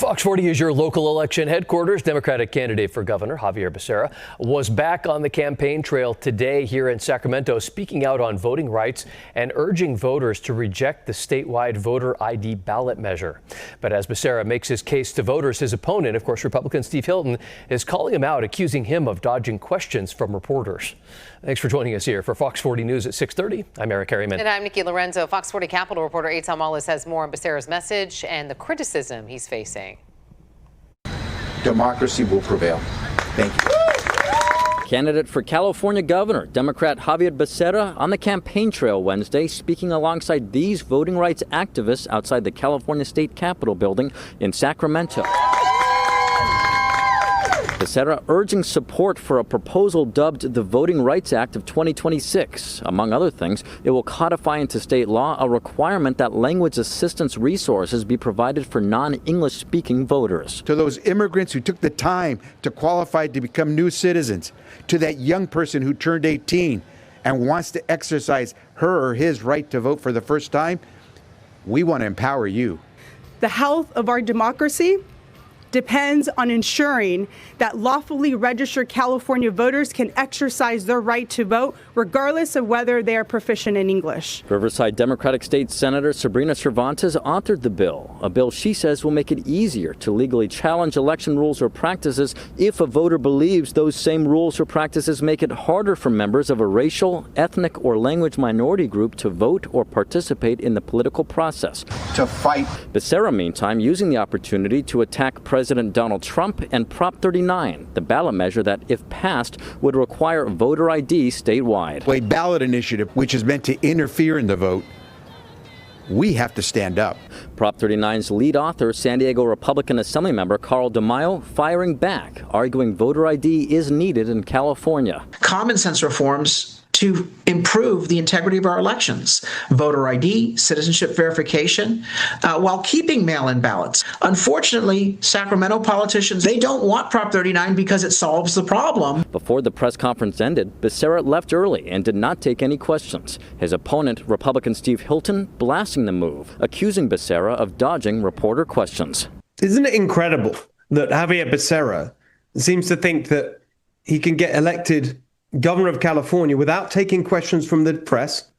Fox 40 is your local election headquarters. Democratic candidate for governor Xavier Becerra was back on the campaign trail today here in Sacramento, speaking out on voting rights and urging voters to reject the statewide voter ID ballot measure. But as Becerra makes his case to voters, his opponent, of course, Republican Steve Hilton, is calling him out, accusing him of dodging questions from reporters. Thanks for joining us here for Fox 40 News at 6:30. I'm Eric Harriman. And I'm Nikki Lorenzo. Fox 40 Capitol reporter Eitan Wallace has more on Becerra's message and the criticism he's facing. Democracy will prevail. Thank you. Candidate for California governor, Democrat Xavier Becerra, on the campaign trail Wednesday, speaking alongside these voting rights activists outside the California State Capitol building in Sacramento. Becerra urging support for a proposal dubbed the Voting Rights Act of 2026. Among other things, it will codify into state law a requirement that language assistance resources be provided for non-English speaking voters. To those immigrants who took the time to qualify to become new citizens, to that young person who turned 18 and wants to exercise her or his right to vote for the first time, we want to empower you. The health of our democracy depends on ensuring that lawfully registered California voters can exercise their right to vote, regardless of whether they are proficient in English. Riverside Democratic State Senator Sabrina Cervantes authored the bill, a bill she says will make it easier to legally challenge election rules or practices if a voter believes those same rules or practices make it harder for members of a racial, ethnic, or language minority group to vote or participate in the political process. To fight. Becerra, meantime, using the opportunity to attack President Donald Trump and Prop 39, the ballot measure that, if passed, would require voter ID statewide. A ballot initiative which is meant to interfere in the vote. We have to stand up. Prop 39's lead author, San Diego Republican Assemblymember Carl DeMaio, firing back, arguing voter ID is needed in California. Common sense reforms to improve the integrity of our elections. Voter ID, citizenship verification, while keeping mail-in ballots. Unfortunately, Sacramento politicians, they don't want Prop 39 because it solves the problem. Before the press conference ended, Becerra left early and did not take any questions. His opponent, Republican Steve Hilton, blasting the move, accusing Becerra of dodging reporter questions. Isn't it incredible that Xavier Becerra seems to think that he can get elected governor of California without taking questions from the press,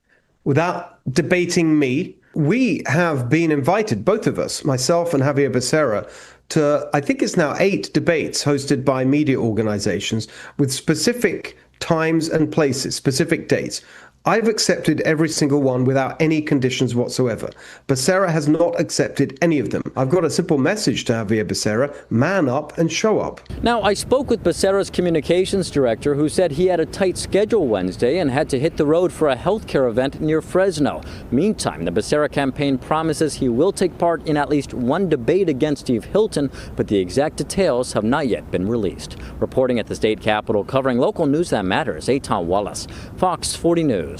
without debating me? We have been invited, both of us, myself and Xavier Becerra, to, I think it's now 8 debates hosted by media organizations with specific times and places, specific dates. I've accepted every single one without any conditions whatsoever. Becerra has not accepted any of them. I've got a simple message to Xavier Becerra: man up and show up. Now, I spoke with Becerra's communications director, who said he had a tight schedule Wednesday and had to hit the road for a healthcare event near Fresno. Meantime, the Becerra campaign promises he will take part in at least one debate against Steve Hilton, but the exact details have not yet been released. Reporting at the state capitol, covering local news that matters, Eitan Wallace, Fox 40 News.